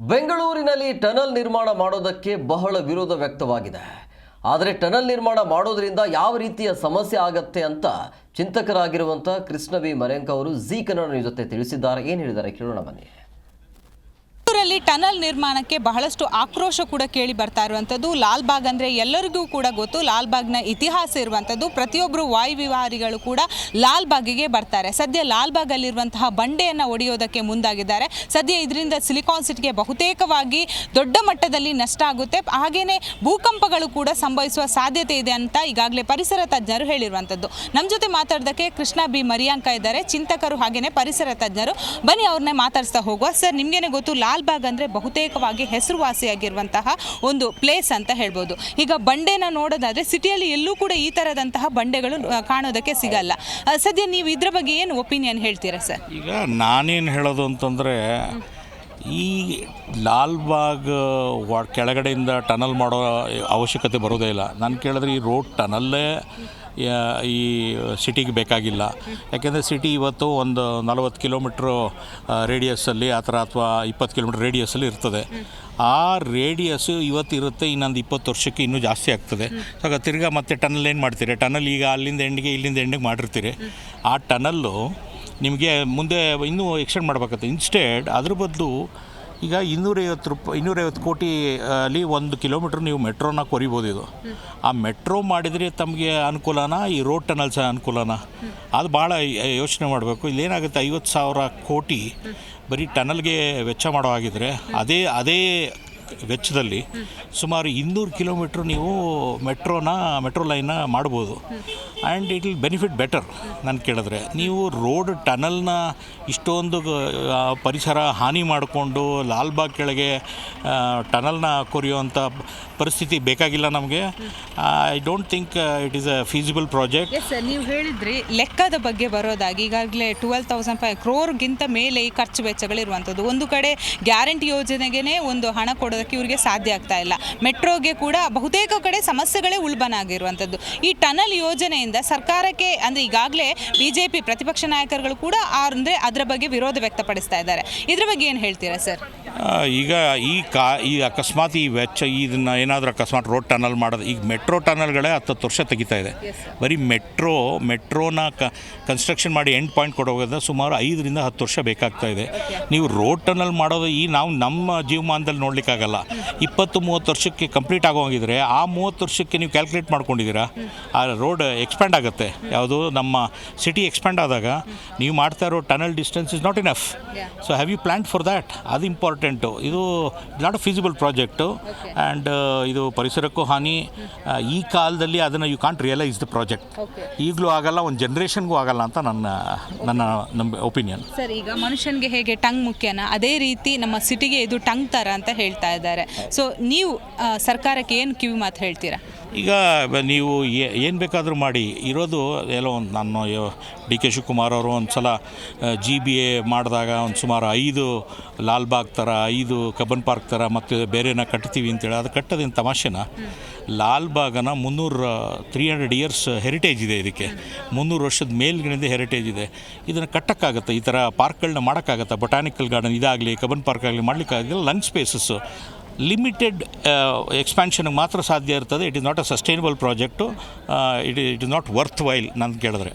ಬೆಂಗಳೂರಿನಲ್ಲಿ ಟನಲ್ ನಿರ್ಮಾಣ ಮಾಡೋದಕ್ಕೆ ಬಹಳ ವಿರೋಧ ವ್ಯಕ್ತವಾಗಿದೆ. ಆದರೆ ಟನಲ್ ನಿರ್ಮಾಣ ಮಾಡೋದ್ರಿಂದ ಯಾವ ರೀತಿಯ ಸಮಸ್ಯೆ ಆಗತ್ತೆ ಅಂತ ಚಿಂತಕರಾಗಿರುವಂತ ಕೃಷ್ಣ ಬಿ ಮರೆಂಕ ಅವರು ಜಿ ಕನ್ನಡ ನ್ಯೂಸ್ ಜೊತೆ ತಿಳಿಸಿದ್ದಾರೆ. ಏನು ಹೇಳಿದ್ದಾರೆ ಕೇಳೋಣ ಬನ್ನಿ. ಬೆಂಗಳೂರಲ್ಲಿ ಟನಲ್ ನಿರ್ಮಾಣಕ್ಕೆ ಬಹಳಷ್ಟು ಆಕ್ರೋಶ ಕೂಡ ಕೇಳಿ ಬರ್ತಾ ಇರುವಂಥದ್ದು. ಲಾಲ್ಬಾಗ್ ಅಂದರೆ ಎಲ್ಲರಿಗೂ ಕೂಡ ಗೊತ್ತು, ಲಾಲ್ಬಾಗ್ನ ಇತಿಹಾಸ ಇರುವಂಥದ್ದು. ಪ್ರತಿಯೊಬ್ಬರು ವಾಯುವಿಹಾರಿಗಳು ಕೂಡ ಲಾಲ್ಬಾಗಿಗೆ ಬರ್ತಾರೆ. ಸದ್ಯ ಲಾಲ್ಬಾಗಲ್ಲಿರುವಂತಹ ಬಂಡೆಯನ್ನು ಒಡೆಯೋದಕ್ಕೆ ಮುಂದಾಗಿದ್ದಾರೆ. ಸದ್ಯ ಇದರಿಂದ ಸಿಲಿಕಾನ್ ಸಿಟಿಗೆ ಬಹುತೇಕವಾಗಿ ದೊಡ್ಡ ಮಟ್ಟದಲ್ಲಿ ನಷ್ಟ ಆಗುತ್ತೆ. ಹಾಗೆಯೇ ಭೂಕಂಪಗಳು ಕೂಡ ಸಂಭವಿಸುವ ಸಾಧ್ಯತೆ ಇದೆ ಅಂತ ಈಗಾಗಲೇ ಪರಿಸರ ತಜ್ಞರು ಹೇಳಿರುವಂಥದ್ದು. ನಮ್ಮ ಜೊತೆ ಮಾತಾಡೋದಕ್ಕೆ ಕೃಷ್ಣ ಬಿ ಮರಿಯಾಂಕ ಇದ್ದಾರೆ, ಚಿಂತಕರು ಹಾಗೆಯೇ ಪರಿಸರ ತಜ್ಞರು. ಬನ್ನಿ ಅವ್ರನ್ನೇ ಮಾತಾಡಿಸ್ತಾ ಹೋಗುವ. ಸರ್, ನಿಮಗೇನೆ ಗೊತ್ತು ಲಾಲ್ಬಾಗ್ ಅಂದರೆ ಬಹುತೇಕವಾಗಿ ಹೆಸರುವಾಸಿಯಾಗಿರುವಂತಹ ಒಂದು ಪ್ಲೇಸ್ ಅಂತ ಹೇಳ್ಬೋದು. ಈಗ ಬಂಡೆನ ನೋಡೋದಾದರೆ ಸಿಟಿಯಲ್ಲಿ ಎಲ್ಲೂ ಕೂಡ ಈ ಥರದಂತಹ ಬಂಡೆಗಳು ಕಾಣೋದಕ್ಕೆ ಸಿಗಲ್ಲ. ಸದ್ಯ ನೀವು ಇದ್ರ ಬಗ್ಗೆ ಏನು ಒಪಿನಿಯನ್ ಹೇಳ್ತೀರಾ ಸರ್? ಈಗ ನಾನೇನು ಹೇಳೋದು ಅಂತಂದರೆ, ಈ ಲಾಲ್ಬಾಗ್ ಕೆಳಗಡೆಯಿಂದ ಟನಲ್ ಮಾಡೋ ಅವಶ್ಯಕತೆ ಬರೋದೇ ಇಲ್ಲ. ನಾನು ಕೇಳಿದ್ರೆ ಈ ರೋಡ್ ಟನಲ್ಲೇ ಈ ಸಿಟಿಗೆ ಬೇಕಾಗಿಲ್ಲ. ಯಾಕೆಂದರೆ ಸಿಟಿ ಇವತ್ತು ಒಂದು 40 ಕಿಲೋಮೀಟ್ರು ರೇಡಿಯಸ್ಸಲ್ಲಿ ಆ ಥರ ಅಥವಾ 20 ಕಿಲೋಮೀಟ್ರ್ ರೇಡಿಯಸ್ಸಲ್ಲಿ ಇರ್ತದೆ. ಆ ರೇಡಿಯಸ್ಸು ಇವತ್ತಿರುತ್ತೆ, ಇನ್ನೊಂದು 20 ವರ್ಷಕ್ಕೆ ಇನ್ನೂ ಜಾಸ್ತಿ ಆಗ್ತದೆ. ಆಗ ತಿರ್ಗಾ ಮತ್ತೆ ಟನಲ್ ಏನು ಮಾಡ್ತೀರಿ? ಟನಲ್ ಈಗ ಅಲ್ಲಿಂದ ಎಂಡಿಗೆ ಇಲ್ಲಿಂದ ಎಂಡಿಗೆ ಮಾಡಿರ್ತೀರಿ. ಆ ಟನಲ್ಲು ನಿಮಗೆ ಮುಂದೆ ಇನ್ನೂ ಎಕ್ಸ್ಟೆಂಡ್ ಮಾಡಬೇಕಾಗುತ್ತೆ. ಇನ್ಸ್ಟೆಡ್ ಅದ್ರ ಬದಲು ಈಗ 250 ಕೋಟಿ ಅಲ್ಲಿ 1 ಕಿಲೋಮೀಟ್ರ್ ನೀವು ಮೆಟ್ರೋನ ಕೊರಿಬೋದು. ಇದು ಆ ಮೆಟ್ರೋ ಮಾಡಿದರೆ ತಮಗೆ ಅನುಕೂಲನಾ, ಈ ರೋಡ್ ಟನಲ್ ಸಹ ಅನುಕೂಲನಾ? ಅದು ಭಾಳ ಯೋಚನೆ ಮಾಡಬೇಕು. ಇಲ್ಲೇನಾಗುತ್ತೆ, 50,000 ಕೋಟಿ ಬರೀ ಟನಲ್ಗೆ ವೆಚ್ಚ ಮಾಡೋ ಆಗಿದ್ರೆ ಅದೇ ವೆಚ್ಚದಲ್ಲಿ ಸುಮಾರು 200 ಕಿಲೋಮೀಟ್ರ್ ನೀವು ಮೆಟ್ರೋ ಲೈನ್ನ ಮಾಡ್ಬೋದು. And it will benefit better. ನಾನು ಕೇಳಿದ್ರೆ ನೀವು ರೋಡ್ ಟನಲ್ನ ಇಷ್ಟೊಂದು ಪರಿಸರ ಹಾನಿ ಮಾಡಿಕೊಂಡು ಲಾಲ್ಬಾಗ್ ಕೆಳಗೆ ಟನಲ್ನ ಕೊರಿಯುವಂಥ ಪರಿಸ್ಥಿತಿ ಬೇಕಾಗಿಲ್ಲ ನಮಗೆ. I don't think it is a feasible project. Yes sir, ನೀವು ಹೇಳಿದ್ರಿ ಲೆಕ್ಕದ ಬಗ್ಗೆ ಬರೋದಾಗಿ ಈಗಾಗಲೇ 12,500 ಕ್ರೋರ್ಗಿಂತ ಮೇಲೆ ಈ ಖರ್ಚು ವೆಚ್ಚಗಳಿರುವಂಥದ್ದು. ಒಂದು ಕಡೆ ಗ್ಯಾರಂಟಿ ಯೋಜನೆಗೆ ಒಂದು ಹಣ ಕೊಡೋದಕ್ಕೆ ಇವರಿಗೆ ಸಾಧ್ಯ ಆಗ್ತಾ ಇಲ್ಲ. ಮೆಟ್ರೋಗೆ ಕೂಡ ಬಹುತೇಕ ಕಡೆ ಸಮಸ್ಯೆಗಳೇ ಉಲ್ಬಣ ಆಗಿರುವಂಥದ್ದು. ಈ ಟನಲ್ ಯೋಜನೆಯಿಂದ ಸರ್ಕಾರಕ್ಕೆ ಅಂದರೆ ಈಗಾಗಲೇ BJP ಪ್ರತಿಪಕ್ಷ ನಾಯಕರುಗಳು ಕೂಡ ಅಂದರೆ ಅದರ ಬಗ್ಗೆ ವಿರೋಧ ವ್ಯಕ್ತಪಡಿಸ್ತಾ ಇದ್ದಾರೆ. ಇದ್ರ ಬಗ್ಗೆ ಏನು ಹೇಳ್ತೀರಾ ಸರ್? ಈಗ ಈ ಅಕಸ್ಮಾತ್ ಈ ವೆಚ್ಚ ಇದನ್ನು ಏನಾದರೂ ಅಕಸ್ಮಾತ್ ರೋಡ್ ಟನಲ್ ಮಾಡೋದು, ಈಗ ಮೆಟ್ರೋ ಟನಲ್ಗಳೇ 10 ವರ್ಷ ತೆಗಿತಾ ಇದೆ. ಬರೀ ಮೆಟ್ರೋನ ಕನ್ಸ್ಟ್ರಕ್ಷನ್ ಮಾಡಿ ಎಂಡ್ ಪಾಯಿಂಟ್ ಕೊಡೋದ್ರಿಂದ ಸುಮಾರು 5 ರಿಂದ 10 ವರ್ಷ ಬೇಕಾಗ್ತಾ ಇದೆ. ನೀವು ರೋಡ್ ಟನಲ್ ಮಾಡೋದು ನಾವು ನಮ್ಮ ಜೀವಮಾನದಲ್ಲಿ ನೋಡಲಿಕ್ಕಾಗಲ್ಲ. 20-30 ವರ್ಷಕ್ಕೆ ಕಂಪ್ಲೀಟ್ ಆಗೋಗಿದ್ರೆ ಆ 30 ವರ್ಷಕ್ಕೆ ನೀವು ಕ್ಯಾಲ್ಕುಲೇಟ್ ಮಾಡ್ಕೊಂಡಿದ್ದೀರಾ, ಆ ರೋಡ್ ಎಕ್ಸ್ಪ್ಯಾಂಡ್ ಆಗುತ್ತೆ. ಯಾವುದು ನಮ್ಮ ಸಿಟಿ ಎಕ್ಸ್ಪ್ಯಾಂಡ್ ಆದಾಗ ನೀವು ಮಾಡ್ತಾ ಇರೋ tunnel distance is not enough. So have you plan for that? ಅದು ಇಂಪಾರ್ಟೆಂಟು. ಇದು not a feasible project. And ಇದು ಪರಿಸರಕ್ಕೂ ಹಾನಿ. ಈ ಕಾಲದಲ್ಲಿ ಅದನ್ನು you can't realise the project. ಈಗಲೂ ಆಗಲ್ಲ, ಒಂದು ಜನ್ರೇಷನ್ಗೂ ಆಗಲ್ಲ ಅಂತ ನಮ್ಮ ಒಪಿನಿಯನ್. ಸರ್, ಈಗ ಮನುಷ್ಯನಿಗೆ ಹೇಗೆ ಟಂಗ್ ಮುಖ್ಯನಾ, ಅದೇ ರೀತಿ ನಮ್ಮ ಸಿಟಿಗೆ ಇದು ಟಂಗ್ ಥರ ಅಂತ ಹೇಳ್ತಾ ಇದ್ದಾರೆ. ಸೊ ನೀವು ಸರ್ಕಾರಕ್ಕೆ ಏನು ಕಿವಿ ಮಾತು ಹೇಳ್ತೀರಾ? ಈಗ ನೀವು ಏನು ಬೇಕಾದರೂ ಮಾಡಿ, ಇರೋದು ಎಲ್ಲೋ ಒಂದು ನಾನು DK ಶಿವಕುಮಾರ್ ಅವರು ಒಂದು ಸಲ GBA ಮಾಡಿದಾಗ ಒಂದು ಸುಮಾರು 5 ಲಾಲ್ಬಾಗ್ ಥರ, 5 ಕಬ್ಬನ್ ಪಾರ್ಕ್ ಥರ ಮತ್ತು ಬೇರೆನ ಕಟ್ತೀವಿ ಅಂತೇಳಿ. ಅದು ಕಟ್ಟೋದೇನು ತಮಾಷೆನ? ಲಾಲ್ಬಾಗನ 300 ಇಯರ್ಸ್ ಹೆರಿಟೇಜ್ ಇದೆ. ಇದಕ್ಕೆ 300 ವರ್ಷದ ಮೇಲ್ಗಡೆಯಿಂದ ಹೆರಿಟೇಜ್ ಇದೆ. ಇದನ್ನು ಕಟ್ಟೋಕ್ಕಾಗತ್ತೆ, ಈ ಥರ ಪಾರ್ಕ್ಗಳನ್ನ ಮಾಡೋಕ್ಕಾಗತ್ತೆ. ಬೊಟಾನಿಕಲ್ ಗಾರ್ಡನ್ ಇದಾಗಲಿ, ಕಬ್ಬನ್ ಪಾರ್ಕ್ ಆಗಲಿ ಮಾಡಲಿಕ್ಕಾಗಲ್ಲ. ಲಂಚ್ ಸ್ಪೇಸಸ್ಸು ಲಿಮಿಟೆಡ್ ಎಕ್ಸ್ಪ್ಯಾನ್ಷನ್ಗೆ ಮಾತ್ರ ಸಾಧ್ಯ ಇರ್ತದೆ. It is not a sustainable project. It is not worth while ನಾನು ಕೇಳಿದ್ರೆ.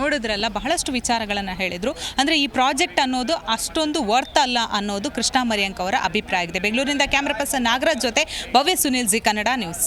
ನೋಡಿದ್ರಲ್ಲ, ಬಹಳಷ್ಟು ವಿಚಾರಗಳನ್ನು ಹೇಳಿದರು. ಅಂದರೆ ಈ ಪ್ರಾಜೆಕ್ಟ್ ಅನ್ನೋದು ಅಷ್ಟೊಂದು ವರ್ತ್ ಅಲ್ಲ ಅನ್ನೋದು ಕೃಷ್ಣ ಮರಿಯಾಂಕ ಅವರ ಅಭಿಪ್ರಾಯ ಆಗಿದೆ. ಬೆಂಗಳೂರಿನಿಂದ ಕ್ಯಾಮ್ರಾ ಪರ್ಸನ್ ನಾಗರಾಜ್ ಜೊತೆ ಭವ್ಯ ಸುನಿಲ್, ಜಿ ಕನ್ನಡ ನ್ಯೂಸ್.